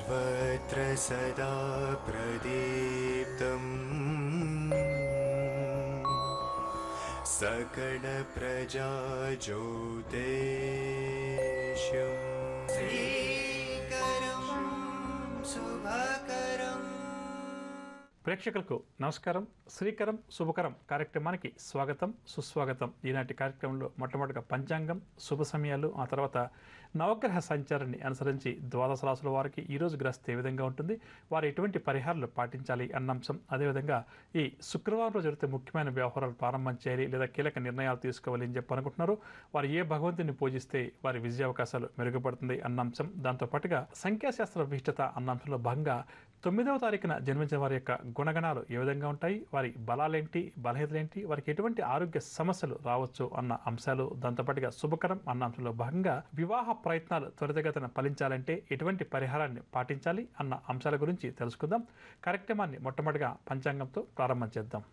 सर्वत्र सदा प्रदीप्तम् सकलप्रजाज्योतिष्यम् श्रीकरं शुभकरम्। ప్రేక్షకులకు నమస్కారం. శ్రీకరం శుభకరం కార్యక్రమానికి స్వాగతం సుస్వాగతం. ఈనాటి కార్యక్రమంలో మొట్టమొదటిగా పంచాంగం, శుభ సమయాలు, ఆ తర్వాత నవగ్రహ సంచారాన్ని అనుసరించి ద్వాదశ రాశుల వారికి ఈరోజు గ్రహస్థితి ఏ విధంగా ఉంటుంది, వారు ఎటువంటి పరిహారాలు పాటించాలి అన్న అంశం, అదేవిధంగా ఈ శుక్రవారం రోజు జరిగితే ముఖ్యమైన వ్యవహారాలు ప్రారంభం చేయాలి లేదా కీలక నిర్ణయాలు తీసుకోవాలి అని చెప్పి అనుకుంటున్నారు, వారు ఏ భగవంతుని పూజిస్తే వారి విజయావకాశాలు మెరుగుపడుతుంది అన్న అంశం, దాంతోపాటుగా సంఖ్యాశాస్త్ర విశిష్టత అన్న అంశంలో భాగంగా 9వ తారీఖున జన్మించిన వారి యొక్క గుణగణాలు ఏ విధంగా ఉంటాయి, వారి బలాలేంటి, బలహీనతలేంటి, వారికి ఎటువంటి ఆరోగ్య సమస్యలు రావచ్చు అన్న అంశాలు, దాంతోపాటుగా శుభకరం అన్న అంశంలో భాగంగా వివాహ ప్రయత్నాలు త్వరితగతిన ఫలించాలంటే ఎటువంటి పరిహారాన్ని పాటించాలి అన్న అంశాల గురించి తెలుసుకుందాం. కార్యక్రమాన్ని మొట్టమొదటిగా పంచాంగంతో ప్రారంభం చేద్దాం.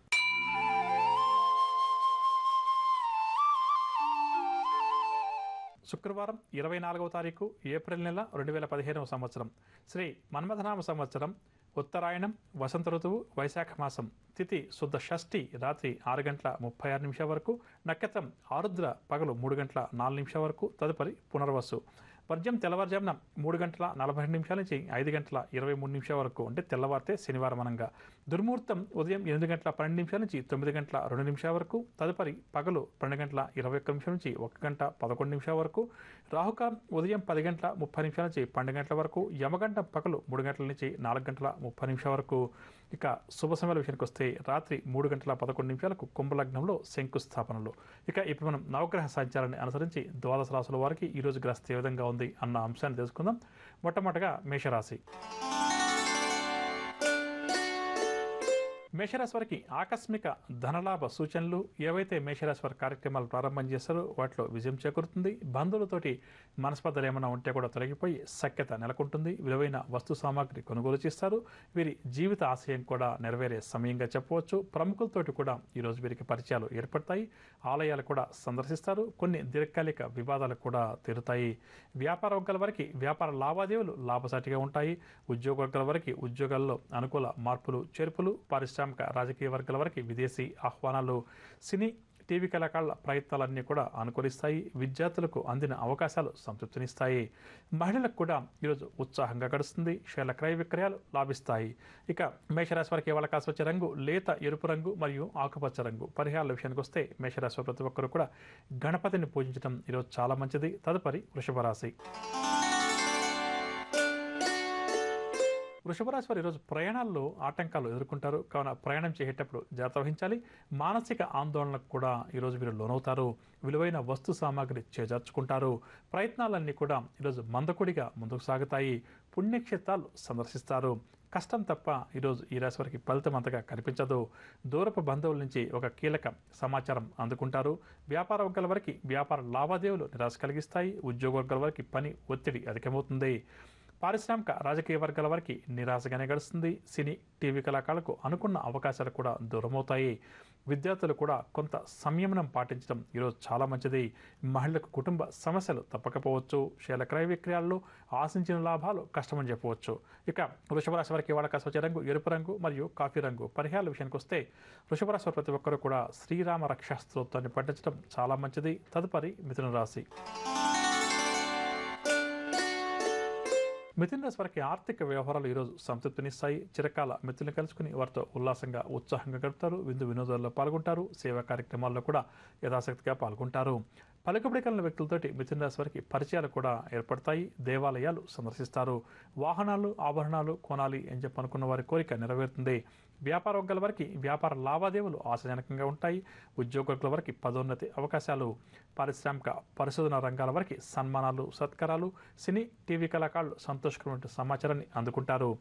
శుక్రవారం 24వ తారీఖు ఏప్రిల్ నెల 2015వ సంవత్సరం, శ్రీ మన్మథనామ సంవత్సరం, ఉత్తరాయణం, వసంత ఋతువు, వైశాఖ మాసం, తిథి శుద్ధ షష్ఠి రాత్రి 6:36 వరకు, నక్షత్రం ఆరుద్ర పగలు 3:04 వరకు, తదుపరి పునర్వసు. వర్జం తెల్లవారుజామున 3:42 నుంచి 5:23 వరకు, అంటే తెల్లవారితే శనివారం అనంగా. దుర్ముహూర్తం ఉదయం 8:12 నుంచి 9:02 వరకు, తదుపరి పగలు 12:21 నుంచి 1:11 వరకు. రాహుకాలం ఉదయం 10:30 నుంచి 12 వరకు, యమగండం పగలు 3 గంటల నుంచి 4:30 వరకు. ఇక శుభ సమయాల విషయానికి వస్తే రాత్రి 3:11 కుంభలగ్నంలో శంకుస్థాపనలు. ఇక ఇప్పుడు మనం నవగ్రహ సంచారాన్ని అనుసరించి ద్వాదశ రాశుల వారికి ఈరోజు గ్రహస్థితి ఏ విధంగా ఉంది అన్న అంశాన్ని తెలుసుకుందాం. మొట్టమొదటిగా మేషరాశి. మేషరాశి వారికి ఆకస్మిక ధనలాభ సూచనలు, ఏవైతే మేషరాశి వారి కార్యక్రమాలు ప్రారంభం చేస్తారో వాటిలో విజయం చేకూరుతుంది. బంధువులతోటి మనస్పర్ధలు ఏమైనా ఉంటే కూడా తొలగిపోయి సఖ్యత నెలకొంటుంది. విలువైన వస్తు సామాగ్రి కొనుగోలు చేస్తారు. వీరి జీవిత ఆశయం కూడా నెరవేరే సమయంగా చెప్పవచ్చు. ప్రముఖులతోటి కూడా ఈరోజు వీరికి పరిచయాలు ఏర్పడతాయి. ఆలయాలు కూడా సందర్శిస్తారు. కొన్ని దీర్ఘకాలిక వివాదాలు కూడా తీరుతాయి. వ్యాపార వర్గాల వారికి వ్యాపార లావాదేవీలు లాభసాటిగా ఉంటాయి. ఉద్యోగ వర్గాల వారికి ఉద్యోగాల్లో అనుకూల మార్పులు చేర్పులు, రాజకీయ వర్గాల వరకు విదేశీ ఆహ్వానాలు, సినీ టీవీ కళాకారుల ప్రయత్నాలన్నీ కూడా అనుకూలిస్తాయి. విద్యార్థులకు అందిన అవకాశాలు సంతృప్తినిస్తాయి. మహిళలకు కూడా ఈరోజు ఉత్సాహంగా గడుస్తుంది. షేర్ల క్రయ విక్రయాలు లాభిస్తాయి. ఇక మేషరాశి వారికి ఇవాళ కాసి వచ్చే రంగు లేత ఎరుపు రంగు మరియు ఆకుపచ్చ రంగు. పరిహారాల విషయానికి వస్తే మేషరాశి ప్రతి ఒక్కరు కూడా గణపతిని పూజించడం ఈరోజు చాలా మంచిది. తదుపరి వృషభ రాశి. వృషభ రాశి వారు ఈరోజు ప్రయాణాల్లో ఆటంకాలు ఎదుర్కొంటారు. కావున ప్రయాణం చేసేటప్పుడు జాగ్రత్త వహించాలి. మానసిక ఆందోళనకు కూడా ఈరోజు వీరు లోనవుతారు. విలువైన వస్తు సామాగ్రి చేజార్చుకుంటారు. ప్రయత్నాలన్నీ కూడా ఈరోజు మందకొడిగా ముందుకు సాగుతాయి. పుణ్యక్షేత్రాలు సందర్శిస్తారు. కష్టం తప్ప ఈరోజు ఈ రాశి వారికి ఫలితం అంతగా కనిపించదు. దూరపు బంధువుల నుంచి ఒక కీలక సమాచారం అందుకుంటారు. వ్యాపార వర్గాల వారికి వ్యాపార లావాదేవీలు నిరాశ కలిగిస్తాయి. ఉద్యోగ వర్గాల వారికి పని ఒత్తిడి అధికమవుతుంది. పారిశ్రామిక రాజకీయ వర్గాల వారికి నిరాశగానే గడుస్తుంది. సినీ టీవీ కళాకారులకు అనుకున్న అవకాశాలు కూడా దూరమవుతాయి. విద్యార్థులు కూడా కొంత సంయమనం పాటించడం ఈరోజు చాలా మంచిది. మహిళలకు కుటుంబ సమస్యలు తప్పకపోవచ్చు. షేర్ల క్రయ విక్రయాల్లో ఆశించిన లాభాలు కష్టమని చెప్పవచ్చు. ఇక వృషభ రాశి వారికి ఇవాళ కాసి వచ్చే రంగు ఎరుపు రంగు మరియు కాఫీ రంగు. పరిహారాల విషయానికి వస్తే వృషభ రాశి వారు ప్రతి ఒక్కరూ కూడా శ్రీరామ రక్షా స్తోత్రాన్ని పఠించడం చాలా మంచిది. తదుపరి మిథున రాశి. మిథున రాశి వారికి ఆర్థిక వ్యవహారాలు ఈరోజు సంతృప్తినిస్తాయి. చిరకాల మిత్రులను కలుసుకుని వారితో ఉల్లాసంగా ఉత్సాహంగా గడుపుతారు. విందు వినోదాల్లో పాల్గొంటారు. సేవా కార్యక్రమాల్లో కూడా యథాశక్తిగా పాల్గొంటారు. పలుకుబడి కలిగిన వ్యక్తులతోటి మిథున రాశి వారికి పరిచయాలు కూడా ఏర్పడతాయి. దేవాలయాలు సందర్శిస్తారు. వాహనాలు ఆభరణాలు కొనాలి అని చెప్పి అనుకున్న వారి కోరిక నెరవేరుతుంది. వ్యాపార వర్గాల వారికి వ్యాపార లావాదేవీలు ఆశాజనకంగా ఉంటాయి. ఉద్యోగ వర్గాల వారికి పదోన్నతి అవకాశాలు, పారిశ్రామిక పరిశోధన రంగాల వారికి సన్మానాలు సత్కారాలు, సినీ టీవీ కళాకారులు సంతోషకరమైన సమాచారాన్ని అందుకుంటారు.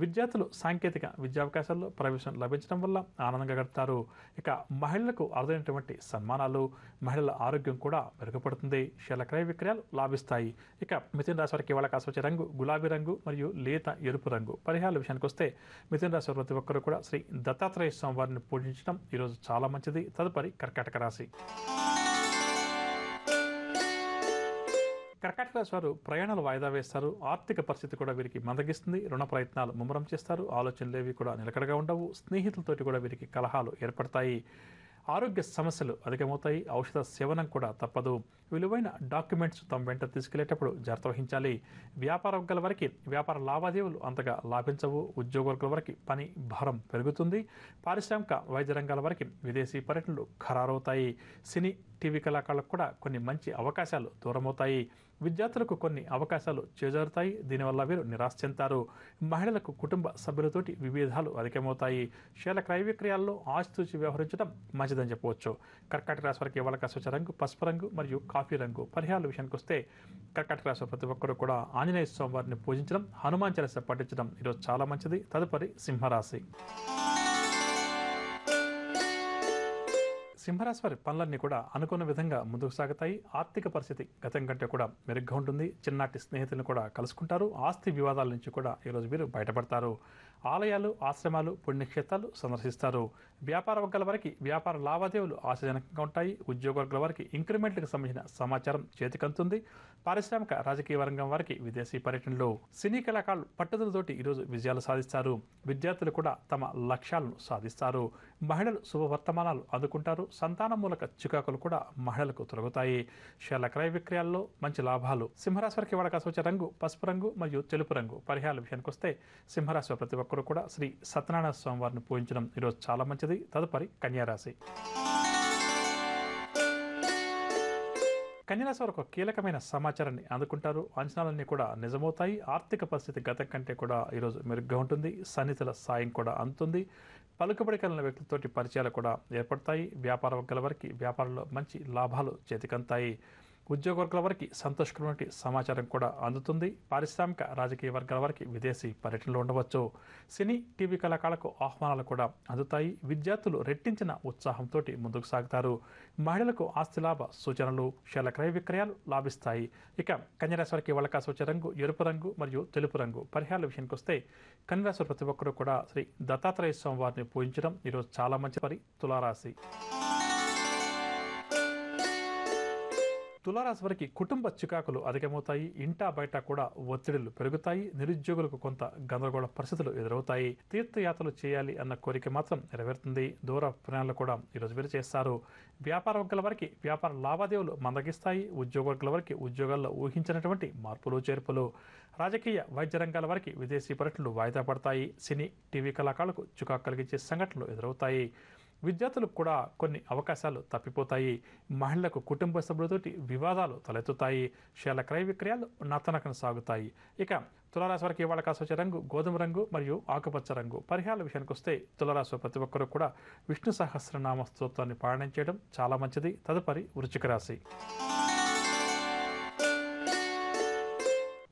విద్యార్థులు సాంకేతిక విద్యావకాశాల్లో ప్రవేశం లభించడం వల్ల ఆనందంగా గడుపుతారు. ఇక మహిళలకు అరుదైనటువంటి సన్మానాలు, మహిళల ఆరోగ్యం కూడా మెరుగుపడుతుంది. షేర్ల క్రయ విక్రయాలు లాభిస్తాయి. ఇక మిథున రాశి వారికి ఇవాళ కాసి వచ్చే రంగు గులాబీ రంగు మరియు లేత ఎరుపు రంగు. పరిహారాల విషయానికి వస్తే మిథున రాశి వారు ప్రతి ఒక్కరు కూడా శ్రీ దత్తాత్రేయ స్వామి వారిని పూజించడం ఈరోజు చాలా మంచిది. తదుపరి కర్కాటక రాశి. కర్కాటక రాశి వారు ప్రయాణాలు వాయిదా వేస్తారు. ఆర్థిక పరిస్థితి కూడా వీరికి మందగిస్తుంది. రుణ ప్రయత్నాలు ముమ్మరం చేస్తారు. ఆలోచనలు ఏవి కూడా నిలకడగా ఉండవు. స్నేహితులతోటి కూడా వీరికి కలహాలు ఏర్పడతాయి. ఆరోగ్య సమస్యలు అధికమవుతాయి. ఔషధ సేవనం కూడా తప్పదు. విలువైన డాక్యుమెంట్స్ తమ వెంట తీసుకెళ్లేటప్పుడు జాగ్రత్త వహించాలి. వ్యాపార వర్గాల వారికి వ్యాపార లావాదేవీలు అంతగా లాభించవు. ఉద్యోగ వర్గాల వారికి పని భారం పెరుగుతుంది. పారిశ్రామిక వైద్య రంగాల వారికి విదేశీ పర్యటనలు ఖరారవుతాయి. సినీ టీవీ కళాకారులకు కూడా కొన్ని మంచి అవకాశాలు దూరమవుతాయి. విద్యార్థులకు కొన్ని అవకాశాలు చేజారుతాయి. దీనివల్ల వీరు నిరాశ చెందుతారు. మహిళలకు కుటుంబ సభ్యులతోటి విభేదాలు అధికమవుతాయి. షేర్ల క్రయ విక్రయాల్లో ఆచితూచి వ్యవహరించడం మంచిదని చెప్పవచ్చు. కర్కాటక రాశి వారికి ఇవాళ కలిసి రంగు పసుపు రంగు మరియు కాఫీ రంగు. పరిహారాల విషయానికి వస్తే కర్కాటక రాశి ప్రతి ఒక్కరు కూడా ఆంజనేయ స్వామి వారిని పూజించడం, హనుమాన్ చాలీసా పఠించడం ఈరోజు చాలా మంచిది. తదుపరి సింహరాశి. సింహరాశి వారి పనులన్నీ కూడా అనుకున్న విధంగా ముందుకు సాగుతాయి. ఆర్థిక పరిస్థితి గతం కంటే కూడా మెరుగ్గా ఉంటుంది. చిన్ననాటి స్నేహితులను కూడా కలుసుకుంటారు. ఆస్తి వివాదాల నుంచి కూడా ఈరోజు వీరు బయటపడతారు. ఆలయాలు, ఆశ్రమాలు, పుణ్యక్షేత్రాలు సందర్శిస్తారు. వ్యాపార వర్గాల వారికి వ్యాపార లావాదేవీలు ఆశాజనకంగా ఉంటాయి. ఉద్యోగ వర్గాల వారికి ఇంక్రిమెంట్లకు సంబంధించిన సమాచారం చేతికంతుంది. పారిశ్రామిక రాజకీయ రంగం వారికి విదేశీ పర్యటనలు. సినీ కళాకారులు పట్టుదలతోటి ఈరోజు విజయాలు సాధిస్తారు. విద్యార్థులు కూడా తమ లక్ష్యాలను సాధిస్తారు. మహిళలు శుభవర్తమానాలు అందుకుంటారు. సంతాన మూలక చికాకులు కూడా మహిళలకు తొలగుతాయి. షేర్ల క్రయ విక్రయాల్లో మంచి లాభాలు. సింహరాశి వారికి వాడక వచ్చే రంగు పసుపు రంగు మరియు తెలుపు రంగు. పరిహారాల విషయానికి వస్తే సింహరాశి ప్రతి ఒక్కరు కూడా శ్రీ సత్యనారాయణ స్వామి వారిని పూజించడం ఈరోజు చాలా మంచిది. తదుపరి కన్యారాశి. కన్యరాశి వారు ఒక కీలకమైన సమాచారాన్ని అందుకుంటారు. అంచనాలన్నీ కూడా నిజమవుతాయి. ఆర్థిక పరిస్థితి గతం కంటే కూడా ఈరోజు మెరుగ్గా ఉంటుంది. సన్నిహితుల సాయం కూడా అందుతుంది. పలుకుబడి కలిగిన వ్యక్తులతోటి పరిచయాలు కూడా ఏర్పడతాయి. వ్యాపార వర్గాల వారికి వ్యాపారంలో మంచి లాభాలు చేతికంతాయి. ఉద్యోగ వర్గాల వారికి సంతోషకరమైన సమాచారం కూడా అందుతుంది. పారిశ్రామిక రాజకీయ వర్గాల వారికి విదేశీ పర్యటనలు ఉండవచ్చు. సినీ టీవీ కళాకారులకు ఆహ్వానాలు కూడా అందుతాయి. విద్యార్థులు రెట్టించిన ఉత్సాహంతో ముందుకు సాగుతారు. మహిళలకు ఆస్తి లాభ సూచనలు, షేర్ల క్రయ విక్రయాలు లాభిస్తాయి. ఇక కన్యరాశి వారికి వాళ్ళ కాసి వచ్చే రంగు ఎరుపు రంగు మరియు తెలుపు రంగు. పరిహారాల విషయానికి వస్తే కన్యరాశి ప్రతి ఒక్కరు కూడా శ్రీ దత్తాత్రేయ స్వామి వారిని పూజించడం ఈరోజు చాలా మంచి. తులారాశి. తులారాశి వారికి కుటుంబ చికాకులు అధికమవుతాయి. ఇంటా బయట కూడా ఒత్తిడులు పెరుగుతాయి. నిరుద్యోగులకు కొంత గందరగోళ పరిస్థితులు ఎదురవుతాయి. తీర్థయాత్రలు చేయాలి అన్న కోరిక మాత్రం నెరవేరుతుంది. దూర ప్రయాణాలు కూడా ఈరోజు వీరు చేస్తారు. వ్యాపార వర్గాల వారికి వ్యాపార లావాదేవీలు మందగిస్తాయి. ఉద్యోగ వర్గాల వారికి ఉద్యోగాల్లో ఊహించినటువంటి మార్పులు చేర్పులు. రాజకీయ వైద్య రంగాల వారికి విదేశీ పర్యటనలు వాయిదా పడతాయి. సినీ టీవీ కళాకారులకు చికాకు కలిగించే సంఘటనలు ఎదురవుతాయి. విద్యార్థులకు కూడా కొన్ని అవకాశాలు తప్పిపోతాయి. మహిళలకు కుటుంబ సభ్యులతోటి వివాదాలు తలెత్తుతాయి. షేర్ల క్రయ విక్రయాలు నత్తనకన సాగుతాయి. ఇక తులారాశి వారికి ఇవాళ కాసి వచ్చే రంగు గోధుమ రంగు మరియు ఆకుపచ్చ రంగు. పరిహారాల విషయానికి వస్తే తులారాశి ప్రతి ఒక్కరూ కూడా విష్ణు సహస్రనామ స్తోత్రాన్ని పారాయణం చేయడం చాలా మంచిది. తదుపరి వృశ్చిక రాశి.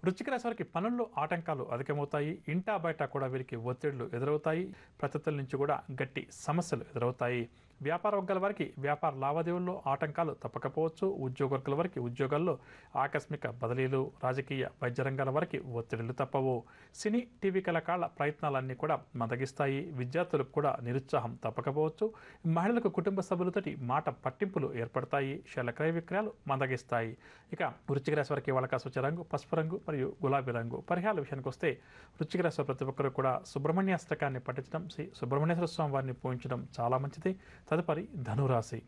వృశ్చిక రాశి వారికి పనుల్లో ఆటంకాలు అధికమవుతాయి. ఇంటా బయట కూడా వీరికి ఒత్తిళ్లు ఎదురవుతాయి. ప్రత్యర్థుల నుంచి కూడా గట్టి సమస్యలు ఎదురవుతాయి. వ్యాపార వర్గాల వారికి వ్యాపార లావాదేవీల్లో ఆటంకాలు తప్పకపోవచ్చు. ఉద్యోగ వర్గాల వారికి ఉద్యోగాల్లో ఆకస్మిక బదిలీలు. రాజకీయ వైద్య రంగాల వారికి ఒత్తిడులు తప్పవు. సినీ టీవీ కళాకారుల ప్రయత్నాలన్నీ కూడా మందగిస్తాయి. విద్యార్థులకు కూడా నిరుత్సాహం తప్పకపోవచ్చు. మహిళలకు కుటుంబ సభ్యులతోటి మాట పట్టింపులు ఏర్పడతాయి. షేర్ల క్రయ విక్రయాలు మందగిస్తాయి. ఇక వృశ్చిక రాశి వారికి వాళ్ళ కాసి వచ్చే రంగు పసుపు రంగు మరియు గులాబీ రంగు. పరిహారాల విషయానికి వస్తే వృశ్చిక రాశి ప్రతి ఒక్కరు కూడా సుబ్రహ్మణ్యాష్టకాన్ని పఠించడం, శ్రీ సుబ్రహ్మణ్యేశ్వర స్వామి వారిని పూజించడం చాలా మంచిది. తదుపరి ధనురాశి.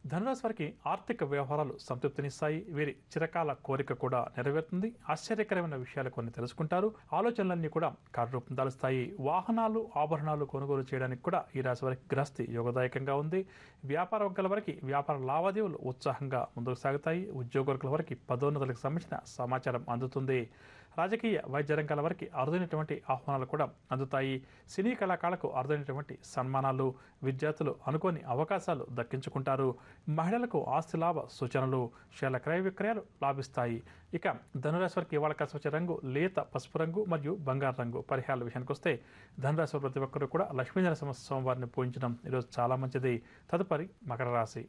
ధనురాశి వారికి ఆర్థిక వ్యవహారాలు సంతృప్తినిస్తాయి. వీరి చిరకాల కోరిక కూడా నెరవేరుతుంది. ఆశ్చర్యకరమైన విషయాలు కొన్ని తెలుసుకుంటారు. ఆలోచనలన్నీ కూడా కార్యరూపం దాలుస్తాయి. వాహనాలు, ఆభరణాలు కొనుగోలు చేయడానికి కూడా ఈ రాశి వారికి గ్రస్తి యోగదాయకంగా ఉంది. వ్యాపార వర్గాల వారికి వ్యాపార లావాదేవీలు ఉత్సాహంగా ముందుకు సాగుతాయి. ఉద్యోగ వర్గాల వారికి పదోన్నతులకు సంబంధించిన సమాచారం అందుతుంది. రాజకీయ వైద్య రంగాల వారికి అరుదైనటువంటి ఆహ్వానాలు కూడా అందుతాయి. సినీ కళాకారులకు అరుదైనటువంటి సన్మానాలు. విద్యార్థులు అనుకోని అవకాశాలు దక్కించుకుంటారు. మహిళలకు ఆస్తి లాభ సూచనలు. షేర్ల క్రయ విక్రయాలు లాభిస్తాయి. ఇక ధనురాశి వారికి ఇవాళ కాసి వచ్చే రంగు లేత పసుపు రంగు మరియు బంగారు రంగు. పరిహారాల విషయానికి వస్తే ధనురాశి ప్రతి ఒక్కరు కూడా లక్ష్మీనరసింహ స్వామి వారిని పూజించడం ఈరోజు చాలా మంచిది. తదుపరి మకర రాశి.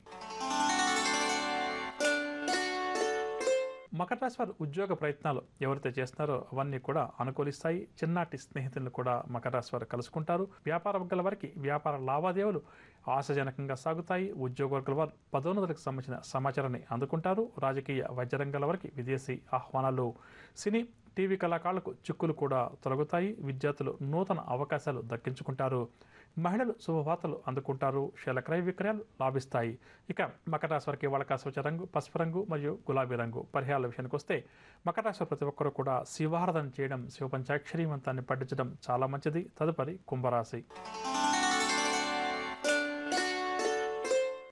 మకర రాశి వారు ఉద్యోగ ప్రయత్నాలు ఎవరైతే చేస్తున్నారో అవన్నీ కూడా అనుకూలిస్తాయి. చిన్నటి స్నేహితులను కూడా మకర రాశి వారు కలుసుకుంటారు. వ్యాపార వర్గాల వారికి వ్యాపార లావాదేవీలు ఆశాజనకంగా సాగుతాయి. ఉద్యోగ వర్గాల వారు పదోన్నతులకు సంబంధించిన సమాచారాన్ని అందుకుంటారు. రాజకీయ వైద్య రంగాల వారికి విదేశీ ఆహ్వానాలు. సినీ టీవీ కళాకారులకు చిక్కులు కూడా తొలగుతాయి. విద్యార్థులు నూతన అవకాశాలు దక్కించుకుంటారు. మహిళలు శుభవార్తలు అందుకుంటారు. శీల క్రయ విక్రయాలు లాభిస్తాయి. ఇక మకర రాశి వారికి వాళ్ళ కాసవచ్చ రంగు పసుపు రంగు మరియు గులాబీ రంగు. పరిహారాల విషయానికి వస్తే మకర రాశి వారు ప్రతి ఒక్కరూ కూడా శివారాధన చేయడం, శివ పంచాక్షరీ మంత్రాన్ని పఠించడం చాలా మంచిది. తదుపరి కుంభరాశి.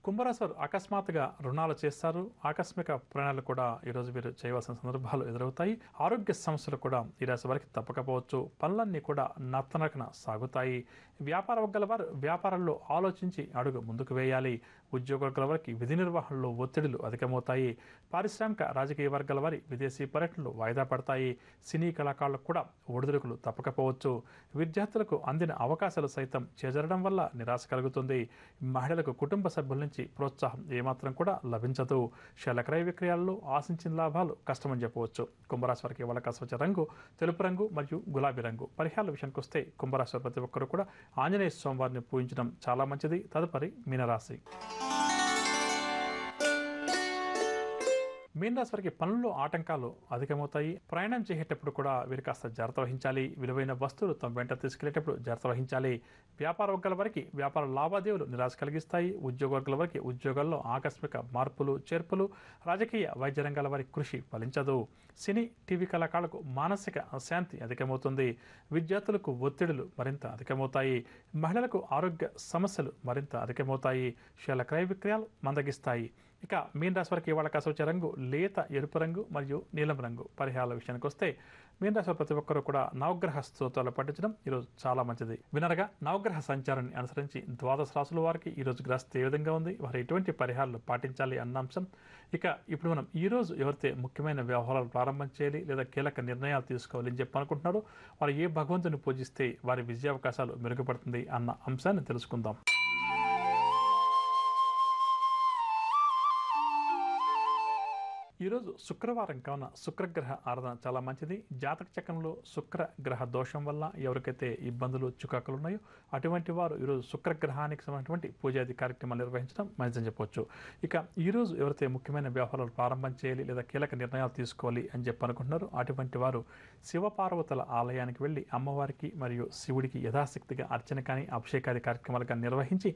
కుంభరాశి వారు అకస్మాత్తుగా రుణాలు చేస్తారు. ఆకస్మిక ప్రయాణాలు కూడా ఈరోజు వీరు చేయవలసిన సందర్భాలు ఎదురవుతాయి. ఆరోగ్య సమస్యలు కూడా ఈ రాశి వారికి తప్పకపోవచ్చు. పనులన్నీ కూడా నత్తనడకన సాగుతాయి. వ్యాపార వర్గాల వారు వ్యాపారంలో ఆలోచించి అడుగు ముందుకు వేయాలి. ఉద్యోగ వర్గాల వారికి విధి నిర్వహణలో ఒత్తిడులు అధికమవుతాయి. పారిశ్రామిక రాజకీయ వర్గాల వారి విదేశీ పర్యటనలు వాయిదా పడతాయి. సినీ కళాకారులకు కూడా ఒడిదుడుకులు తప్పకపోవచ్చు. విద్యార్థులకు అందిన అవకాశాలు సైతం చేజరడం వల్ల నిరాశ కలుగుతుంది. మహిళలకు కుటుంబ సభ్యుల నుంచి ప్రోత్సాహం ఏమాత్రం కూడా లభించదు. శీల క్రయ విక్రయాల్లో ఆశించిన లాభాలు కష్టమని చెప్పవచ్చు. కుంభరాశి వారికి వాళ్ళ కాసవచ్చ రంగు తెలుపు రంగు మరియు గులాబీ రంగు. పరిహారాల విషయానికి వస్తే కుంభరాశి వారు ప్రతి ఒక్కరు కూడా ఆంజనేయ స్వామివారిని పూజించడం చాలా మంచిది. తదుపరి మీనరాశి. మీనరాశి వారికి పనుల్లో ఆటంకాలు అధికమవుతాయి. ప్రయాణం చేసేటప్పుడు కూడా వీరు కాస్త జాగ్రత్త వహించాలి. విలువైన వస్తువులు తమ వెంట తీసుకెళ్లేటప్పుడు జాగ్రత్త వహించాలి. వ్యాపార వర్గాల వారికి వ్యాపార లావాదేవీలు నిరాశ కలిగిస్తాయి. ఉద్యోగ వర్గాల వారికి ఉద్యోగాల్లో ఆకస్మిక మార్పులు చేర్పులు. రాజకీయ వైద్య రంగాల వారి కృషి ఫలించదు. సినీ టీవీ కళాకారులకు మానసిక అశాంతి అధికమవుతుంది. విద్యార్థులకు ఒత్తిడులు మరింత అధికమవుతాయి. మహిళలకు ఆరోగ్య సమస్యలు మరింత అధికమవుతాయి. శీల క్రయ విక్రయాలు మందగిస్తాయి. ఇక మీనరాశి వారికి వాళ్ళ కాసవచ్చ రంగు లేత ఎరుపు రంగు మరియు నీలం రంగు. పరిహారాల విషయానికి వస్తే మీనరాశి వారు ప్రతి ఒక్కరూ కూడా నవగ్రహ స్తోత్రాలు పఠించడం ఈరోజు చాలా మంచిది. వినరగా నవగ్రహ సంచారాన్ని అనుసరించి ద్వాదశ రాశుల వారికి ఈరోజు గ్రహస్థితి ఏ విధంగా ఉంది, వారు ఎటువంటి పరిహారాలు పాటించాలి అన్న అంశం. ఇక ఇప్పుడు మనం ఈరోజు ఎవరైతే ముఖ్యమైన వ్యవహారాలు ప్రారంభం చేయాలి లేదా కీలక నిర్ణయాలు తీసుకోవాలి అని చెప్పి అనుకుంటున్నారో వారు ఏ భగవంతుని పూజిస్తే వారి విజయావకాశాలు మెరుగుపడుతుంది అన్న అంశాన్ని తెలుసుకుందాం. ఈరోజు శుక్రవారం కావున శుక్రగ్రహ ఆరాధన చాలా మంచిది. జాతక చక్రంలో శుక్రగ్రహ దోషం వల్ల ఎవరికైతే ఇబ్బందులు చికాకులు ఉన్నాయో అటువంటి వారు ఈరోజు శుక్రగ్రహానికి సంబంధించినటువంటి పూజాది కార్యక్రమాలు నిర్వహించడం మంచిదని చెప్పవచ్చు. ఇక ఈరోజు ఎవరైతే ముఖ్యమైన వ్యవహారాలు ప్రారంభం చేయాలి లేదా కీలక నిర్ణయాలు తీసుకోవాలి అని చెప్పి అనుకుంటున్నారో అటువంటి వారు శివపార్వతుల ఆలయానికి వెళ్ళి అమ్మవారికి మరియు శివుడికి యథాశక్తిగా అర్చన కానీ అభిషేకాది కార్యక్రమాలు కానీ నిర్వహించి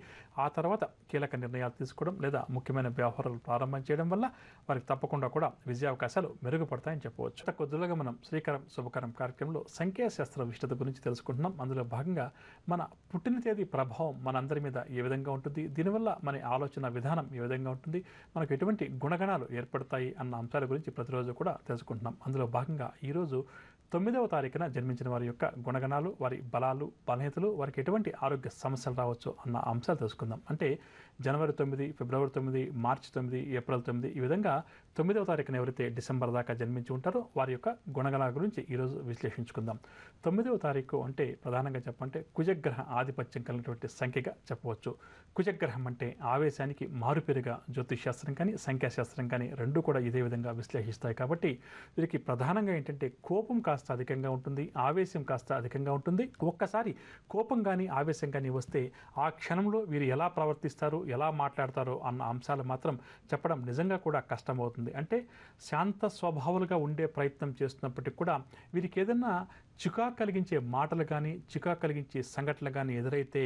ఆ తర్వాత కీలక నిర్ణయాలు తీసుకోవడం లేదా ముఖ్యమైన వ్యవహారాలు ప్రారంభం చేయడం వల్ల వారికి తప్పకుండా కూడా విజయావకాశాలు మెరుగుపడతాయని చెప్పవచ్చు. కొద్దిగా మనం శ్రీకరం శుభకరం కార్యక్రమంలో సంఖ్యాశాస్త్ర విశిష్టత గురించి తెలుసుకుంటున్నాం. అందులో భాగంగా మన పుట్టిన తేదీ ప్రభావం మనందరి మీద ఏ విధంగా ఉంటుంది, దీనివల్ల మన ఆలోచన విధానం ఏ విధంగా ఉంటుంది, మనకు ఎటువంటి గుణగణాలు ఏర్పడతాయి అన్న అంశాల గురించి ప్రతిరోజు కూడా తెలుసుకుంటున్నాం. అందులో భాగంగా ఈరోజు 9వ తారీఖున జన్మించిన వారి యొక్క గుణగణాలు, వారి బలాలు బలహీనతలు, వారికి ఎటువంటి ఆరోగ్య సమస్యలు రావచ్చు అన్న అంశాలు తెలుసుకుందాం. అంటే జనవరి 9, ఫిబ్రవరి 9, మార్చి 9, ఏప్రిల్ 9 ఈ విధంగా 9వ తారీఖున ఎవరైతే డిసెంబర్ దాకా జన్మించి ఉంటారో వారి యొక్క గుణగణాల గురించి ఈరోజు విశ్లేషించుకుందాం. 9వ తారీఖు అంటే ప్రధానంగా చెప్పంటే కుజగ్రహ ఆధిపత్యం కలిగినటువంటి సంఖ్యగా చెప్పవచ్చు. కుజగ్రహం అంటే ఆవేశానికి మారుపేరుగా జ్యోతిషశాస్త్రం కానీ సంఖ్యాశాస్త్రం కానీ రెండు కూడా ఇదే విధంగా విశ్లేషిస్తాయి. కాబట్టి వీరికి ప్రధానంగా ఏంటంటే కోపం కాస్త అధికంగా ఉంటుంది, ఆవేశం కాస్త అధికంగా ఉంటుంది. ఒక్కసారి కోపం కానీ ఆవేశం కానీ వస్తే ఆ క్షణంలో వీరు ఎలా ప్రవర్తిస్తారు, ఎలా మాట్లాడతారో అన్న అంశాలు మాత్రం చెప్పడం నిజంగా కూడా కష్టమవుతుంది. అంటే శాంత స్వభావాలుగా ఉండే ప్రయత్నం చేస్తున్నప్పటికీ కూడా వీరికి ఏదైనా చికాకు కలిగించే మాటలు కానీ చికాకు కలిగించే సంఘటనలు కానీ ఎదురైతే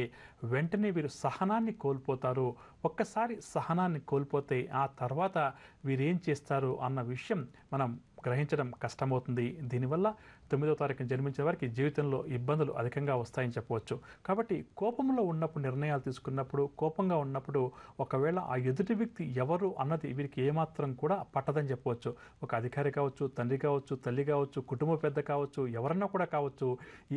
వెంటనే వీరు సహనాన్ని కోల్పోతారు. ఒక్కసారి సహనాన్ని కోల్పోతే ఆ తర్వాత వీరేం చేస్తారు అన్న విషయం మనం గ్రహించడం కష్టమవుతుంది. దీనివల్ల 9వ తారీఖున జన్మించే వారికి జీవితంలో ఇబ్బందులు అధికంగా వస్తాయని చెప్పవచ్చు. కాబట్టి కోపంలో ఉన్నప్పుడు నిర్ణయాలు తీసుకున్నప్పుడు, కోపంగా ఉన్నప్పుడు ఒకవేళ ఆ ఎదుటి వ్యక్తి ఎవరు అన్నది వీరికి ఏమాత్రం కూడా పట్టదని చెప్పవచ్చు. ఒక అధికారి కావచ్చు, తండ్రి కావచ్చు, తల్లి కావచ్చు, కుటుంబ పెద్ద కావచ్చు, ఎవరన్నా కూడా కావచ్చు,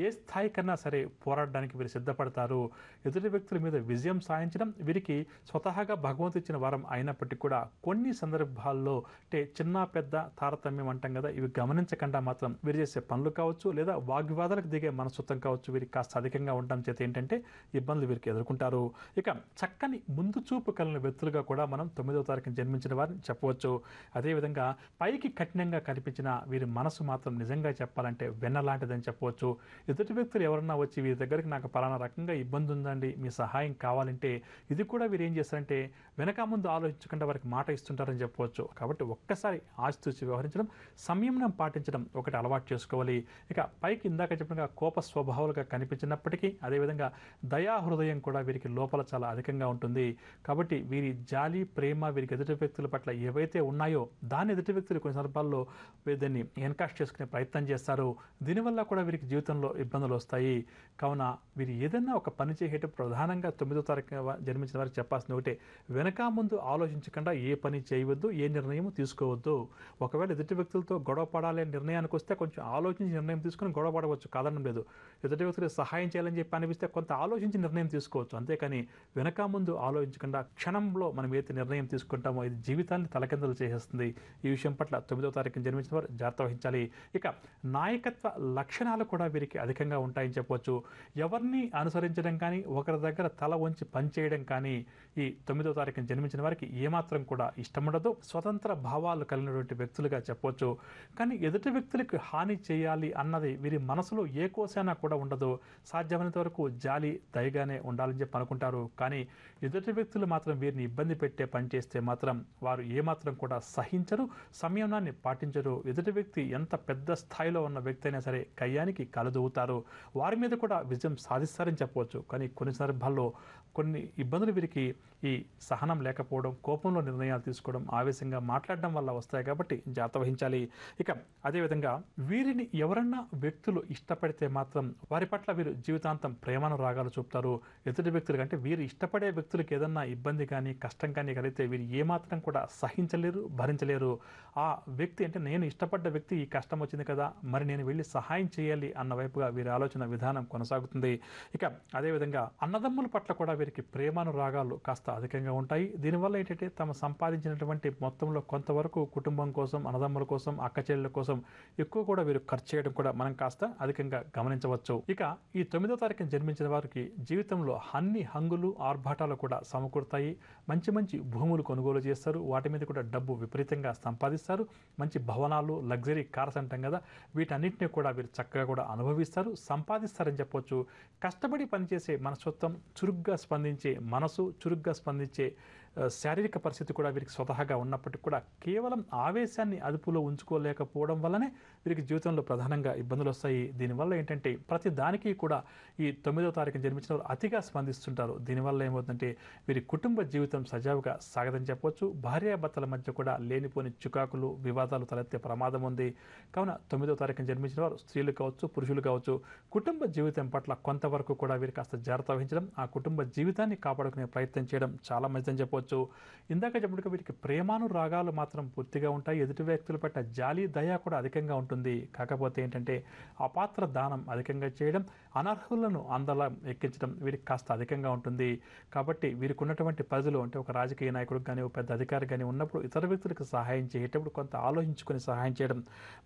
ఏ స్థాయి కన్నా సరే పోరాడడానికి వీరు సిద్ధపడతారు. ఎదుటి వ్యక్తుల మీద విజయం సాధించడం వీరికి స్వతహాగా భగవంతుడు ఇచ్చిన వరం అయినప్పటికీ కూడా కొన్ని సందర్భాల్లో అంటే చిన్న పెద్ద తారతమ్యం అంటాం కదా, ఇవి గమనించకుండా మాత్రం వీరు చేసే పనులు కావచ్చు లేదా వాగ్వివాదాలకు దిగే మనస్తత్వం కావచ్చు వీరికి కాస్త అధికంగా ఉండడం చేత ఏంటంటే ఇబ్బందులు వీరికి ఎదుర్కొంటారు. ఇక చక్కని ముందు చూపు కలిగిన వ్యక్తులుగా కూడా మనం 9వ తారీఖున జన్మించిన వారిని చెప్పవచ్చు. అదేవిధంగా పైకి కఠినంగా కనిపించిన వీరి మనసు మాత్రం నిజంగా చెప్పాలంటే వెన్నలాంటిదని చెప్పవచ్చు. ఎదుటి వ్యక్తులు ఎవరన్నా వచ్చి వీరి దగ్గరికి నాకు పలానా రకంగా ఇబ్బంది ఉందండి, మీ సహాయం కావాలంటే ఇది కూడా వీరు ఏం చేస్తారంటే వెనక ముందు ఆలోచించకుండా వారికి మాట ఇస్తుంటారని చెప్పవచ్చు. కాబట్టి ఒక్కసారి ఆచితూచి వ్యవహరించడం, సంయమనం పాటించడం ఒకటి అలవాటు చేసుకోవాలి. ఇక పైకి ఇందాక చెప్పినగా కోప స్వభావాలుగా కనిపించినప్పటికీ అదేవిధంగా దయా హృదయం కూడా వీరికి లోపల చాలా అధికంగా ఉంటుంది. కాబట్టి వీరి జాలి ప్రేమ వీరికి ఎదుటి వ్యక్తుల పట్ల ఏవైతే ఉన్నాయో దాన్ని ఎదుటి వ్యక్తులు కొన్ని సందర్భాల్లో దాన్ని ఎన్కాష్ చేసుకునే ప్రయత్నం చేస్తారు. దీనివల్ల కూడా వీరికి జీవితంలో ఇబ్బందులు వస్తాయి. కావున వీరు ఏదైనా ఒక పని చేసేటప్పుడు ప్రధానంగా 9వ తారీఖు జన్మించిన వారికి చెప్పాల్సిన ఒకటే, వెనక ముందు ఆలోచించకుండా ఏ పని చేయవద్దు, ఏ నిర్ణయం తీసుకోవద్దు. ఒకవేళ ఎదుటి వ్యక్తులతో గొడవ పడాలి అనే నిర్ణయానికి వస్తే కొంచెం ఆలోచించి నిర్ణయం తీసుకుని గొడవ పడవచ్చు, కాదనడం లేదు. ఎదుటి వ్యక్తులకు సహాయం చేయాలని చెప్పి అనిపిస్తే కొంత ఆలోచించి నిర్ణయం తీసుకోవచ్చు. అంతేకాని వెనక ముందు ఆలోచించకుండా క్షణంలో మనం ఏదైతే నిర్ణయం తీసుకుంటామో ఇది జీవితాన్ని తలకిందులు చేసేస్తుంది. ఈ విషయం పట్ల 9వ తారీఖున జన్మించిన వారు జాగ్రత్త వహించాలి. ఇక నాయకత్వ లక్షణాలు కూడా వీరికి అధికంగా ఉంటాయని చెప్పవచ్చు. ఎవరిని అనుసరించడం కానీ ఒకరి దగ్గర తల వంచి పనిచేయడం కానీ ఈ 9వ తారీఖున జన్మించిన వారికి ఏమాత్రం కూడా ఇష్టముండదు. స్వతంత్ర భావాలు కలిగినటువంటి వ్యక్తులుగా చెప్పవచ్చు. కానీ ఎదుటి వ్యక్తులకు హాని చేయాలి అన్నది వీరి మనసులో ఏ కోసైనా కూడా ఉండదు. సాధ్యమైనంత వరకు జాలి దయగానే ఉండాలని చెప్పి అనుకుంటారు. కానీ ఎదుటి వ్యక్తులు మాత్రం వీరిని ఇబ్బంది పెట్టే పని చేస్తే మాత్రం వారు ఏమాత్రం కూడా సహించరు, సంయమనాన్ని పాటించరు. ఎదుటి వ్యక్తి ఎంత పెద్ద స్థాయిలో ఉన్న వ్యక్తి అయినా సరే కయ్యానికి కలదూతారు. వారి మీద కూడా విజయం సాధిస్తారని చెప్పవచ్చు. కానీ కొన్ని సందర్భాల్లో కొన్ని ఇబ్బందులు వీరికి ఈ సహనం లేకపోవడం, కోపంలో నిర్ణయాలు తీసుకోవడం, ఆవేశంగా మాట్లాడడం వల్ల వస్తాయి. కాబట్టి జాగ్రత్త వహించాలి. ఇక అదేవిధంగా వీరిని ఎవరన్నా వ్యక్తులు ఇష్టపడితే మాత్రం వారి పట్ల వీరు జీవితాంతం ప్రేమను రాగాలు చూపుతారు. ఎదుటి వ్యక్తులు అంటే వీరు ఇష్టపడే వ్యక్తులకు ఏదన్నా ఇబ్బంది కానీ కష్టం కానీ కలిగితే వీరు ఏమాత్రం కూడా సహించలేరు, భరించలేరు. ఆ వ్యక్తి అంటే నేను ఇష్టపడ్డ వ్యక్తి ఈ కష్టం వచ్చింది కదా, మరి నేను వెళ్ళి సహాయం చేయాలి అన్న వైపుగా వీరి ఆలోచన విధానం కొనసాగుతుంది. ఇక అదేవిధంగా అన్నదమ్ముల పట్ల కూడా వీరికి ప్రేమానురాగాలు కాస్త అధికంగా ఉంటాయి. దీనివల్ల ఏంటంటే తమ సంపాదించినటువంటి మొత్తంలో కొంతవరకు కుటుంబం కోసం, అన్నదమ్ముల కోసం, అక్క చెల్లెల కోసం ఎక్కువ కూడా వీరు ఖర్చు చేయడం కూడా మనం కాస్త అధికంగా గమనించవచ్చు. ఇక ఈ 9వ తారీఖున జన్మించిన వారికి జీవితంలో అన్ని హంగులు ఆర్భాటాలు కూడా సమకూరుతాయి. మంచి మంచి భూములు కొనుగోలు చేస్తారు. వాటి మీద కూడా డబ్బు విపరీతంగా సంపాదిస్తారు. మంచి భవనాలు, లగ్జరీ కార్స్ అంటాం కదా, వీటన్నిటిని కూడా వీరు చక్కగా కూడా అనుభవిస్తారు, సంపాదిస్తారని చెప్పవచ్చు. కష్టపడి పనిచేసే మనస్తత్వం, చురుగ్గా స్పందించే మనసు, చురుగ్గా స్పందించే శారీరక పరిస్థితి కూడా వీరికి స్వతహాగా ఉన్నప్పటికీ కూడా కేవలం ఆవేశాన్ని అదుపులో ఉంచుకోలేకపోవడం వల్లనే వీరికి జీవితంలో ప్రధానంగా ఇబ్బందులు వస్తాయి. దీనివల్ల ఏంటంటే ప్రతి దానికి కూడా ఈ 9వ తారీఖున జన్మించిన వారు అతిగా స్పందిస్తుంటారు. దీనివల్ల ఏమవుతుందంటే వీరి కుటుంబ జీవితం సజావుగా సాగదని చెప్పవచ్చు. భార్యాభర్తల మధ్య కూడా లేనిపోని చికాకులు, వివాదాలు తలెత్తే ప్రమాదం ఉంది. కావున 9వ తారీఖున జన్మించిన వారు స్త్రీలు కావచ్చు, పురుషులు కావచ్చు, కుటుంబ జీవితం పట్ల కొంతవరకు కూడా వీరు కాస్త జాగ్రత్త వహించడం, ఆ కుటుంబ జీవితాన్ని కాపాడుకునే ప్రయత్నం చేయడం చాలా మంచిదని చెప్పవచ్చు. ఇందాక చెప్పినట్టుగా వీరికి ప్రేమానురాగాలు మాత్రం పూర్తిగా ఉంటాయి. ఎదుటి వ్యక్తుల పట్ల జాలి దయ కూడా అధికంగా ఉంటుంది. కాకపోతే ఏంటంటే అపాత్ర దానం అధికంగా చేయడం, అనర్హులను అందలా ఎక్కించడం వీరికి కాస్త అధికంగా ఉంటుంది. కాబట్టి వీరికి ఉన్నటువంటి పరిధిలో అంటే ఒక రాజకీయ నాయకుడికి కానీ, ఒక పెద్ద అధికారి కానీ ఉన్నప్పుడు ఇతర వ్యక్తులకు సహాయం చేసేటప్పుడు కొంత ఆలోచించుకొని సహాయం చేయడం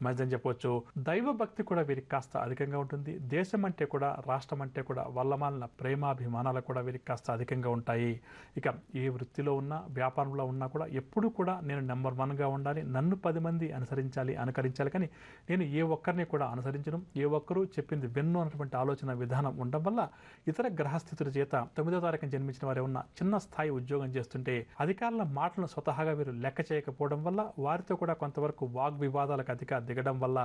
మంచిదని చెప్పవచ్చు. దైవ భక్తి కూడా వీరికి కాస్త అధికంగా ఉంటుంది. దేశం అంటే కూడా, రాష్ట్రం అంటే కూడా వల్లమాలిన ప్రేమాభిమానాలు కూడా వీరికి కాస్త అధికంగా ఉంటాయి. ఇక ఏ వృత్తిలో ఉన్నా, వ్యాపారంలో ఉన్నా కూడా ఎప్పుడు కూడా నేను నెంబర్ 1గా ఉండాలి, నన్ను 10 మంది అనుసరించాలి, అనుకరించాలి, కానీ నేను ఏ ఒక్కరిని కూడా అనుసరించను, ఏ ఒక్కరూ చెప్పింది విన్ను అన్నటువంటి ఆలోచన విధానం ఉండడం వల్ల ఇతర గ్రహస్థితుల చేత 9వ తారీఖున జన్మించిన వారు ఉన్న చిన్న స్థాయి ఉద్యోగం చేస్తుంటే అధికారుల మాటలను స్వతహాగా వీరు లెక్క చేయకపోవడం వల్ల, వారితో కూడా కొంతవరకు వాగ్వివాదాలకు అధిక దిగడం వల్ల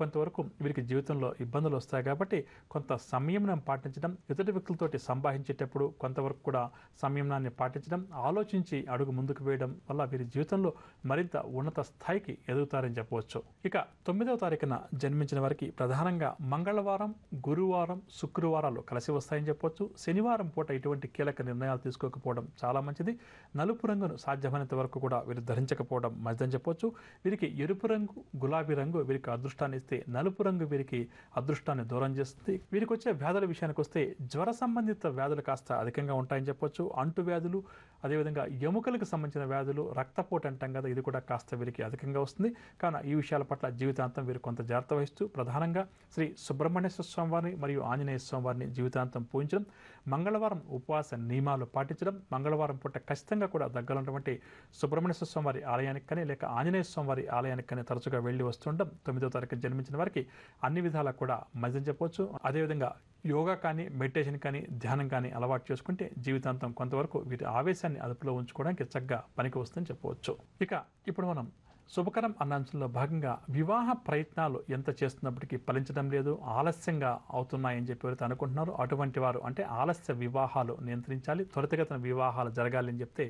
కొంతవరకు వీరికి జీవితంలో ఇబ్బందులు వస్తాయి. కాబట్టి కొంత సంయమనం పాటించడం, ఎదుటి వ్యక్తులతోటి సంభాషించేటప్పుడు కొంతవరకు కూడా సంయమనాన్ని పాటించడం, ఆలోచించి అడుగు ముందుకు వేయడం వల్ల వీరి జీవితంలో మరింత ఉన్నత స్థాయికి ఎదుగుతారని చెప్పవచ్చు. ఇక 9వ తారీఖున జన్మించిన వారికి ప్రధానంగా మంగళవారం, గురువారం, శుక్రవారాలు కలిసి వస్తాయని చెప్పొచ్చు. శనివారం పూట ఇటువంటి కీలక నిర్ణయాలు తీసుకోకపోవడం చాలా మంచిది. నలుపు రంగును సాధ్యమైనంత వరకు కూడా వీరు ధరించకపోవడం మంచిదని చెప్పొచ్చు. వీరికి ఎరుపు రంగు, గులాబీ రంగు వీరికి అదృష్టాన్ని ఇస్తే, నలుపు రంగు వీరికి అదృష్టాన్ని దూరం చేస్తుంది. వీరికి వచ్చే వ్యాధుల విషయానికి వస్తే జ్వర సంబంధిత వ్యాధులు కాస్త అధికంగా ఉంటాయని చెప్పొచ్చు. అంటు వ్యాధులు, అదేవిధంగా ఎముకలకు సంబంధించిన వ్యాధులు, రక్తపోటు అంటాం కదా, ఇది కూడా కాస్త వీరికి అధికంగా వస్తుంది. కావున ఈ విషయాల పట్ల జీవితాంతం వీరు కొంత జాగ్రత్త వహిస్తూ ప్రధానంగా శ్రీ సుబ్రహ్మణ్యేశ్వర స్వామివారిని మరియు ఆంజనేయ స్వామివారిని జీవితాంతం పూజించడం, మంగళవారం ఉపవాస నియమాలు పాటించడం, మంగళవారం పూట ఖచ్చితంగా కూడా దగ్గరటువంటి సుబ్రహ్మణ్యేశ్వర స్వామివారి ఆలయానికి కానీ లేక ఆంజనేయ స్వామివారి ఆలయానికి కానీ తరచుగా వెళ్ళి వస్తుండడం 9వ తారీఖు జన్మించిన వారికి అన్ని విధాలా కూడా మంచిదని చెప్పవచ్చు. అదేవిధంగా యోగా కానీ, మెడిటేషన్ కానీ, ధ్యానం కానీ అలవాటు చేసుకుంటే జీవితాంతం కొంతవరకు వీరి ఆవేశాన్ని అదుపులో ఉంచుకోవడానికి చక్కగా పనికి వస్తుందని చెప్పవచ్చు. ఇక ఇప్పుడు మనం శుభకరం అన్న అంశంలో భాగంగా వివాహ ప్రయత్నాలు ఎంత చేస్తున్నప్పటికీ ఫలించడం లేదు, ఆలస్యంగా అవుతున్నాయని చెప్పి ఎవరైతే అనుకుంటున్నారో అటువంటి వారు, అంటే ఆలస్య వివాహాలు నియంత్రించాలి, త్వరితగతిన వివాహాలు జరగాలని చెప్తే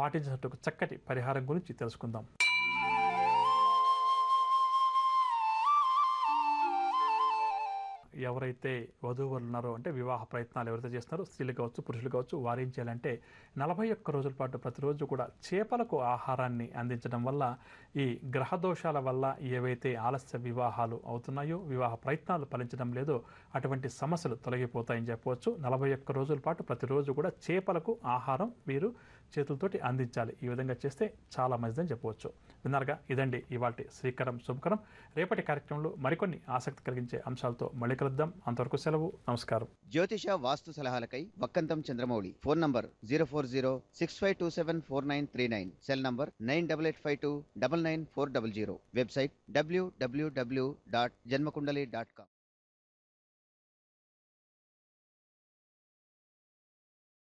పాటించినట్టు చక్కటి పరిహారం గురించి తెలుసుకుందాం. ఎవరైతే వధూవరులు ఉన్నారో, అంటే వివాహ ప్రయత్నాలు ఎవరైతే చేస్తున్నారో, స్త్రీలు కావచ్చు పురుషులు కావచ్చు, వారు ఏం చేయాలంటే 41 రోజుల పాటు ప్రతిరోజు కూడా చేపలకు ఆహారాన్ని అందించడం వల్ల ఈ గ్రహ దోషాల వల్ల ఏవైతే ఆలస్య వివాహాలు అవుతున్నాయో, వివాహ ప్రయత్నాలు ఫలించడం లేదో అటువంటి సమస్యలు తొలగిపోతాయని చెప్పవచ్చు. 41 రోజుల పాటు ప్రతిరోజు కూడా చేపలకు ఆహారం వీరు చేతులతోటి అందించాలి. ఈ విధంగా చేస్తే చాలా మంచిదని చెప్పవచ్చు. విన్నారుగా, ఇదండి ఇవాల్టి శ్రీకరం శుభకరం. రేపటి కార్యక్రమంలో మరికొన్ని ఆసక్తి కలిగించే అంశాలతో మళ్ళీ కలుద్దాం. అంతవరకు సెలవు, నమస్కారం. జ్యోతిష వాస్తు సలహాలకై Vakkantham Chandramouli. Phone number 04065274939. Cell number 9885299400. Website www.janmakundali.com.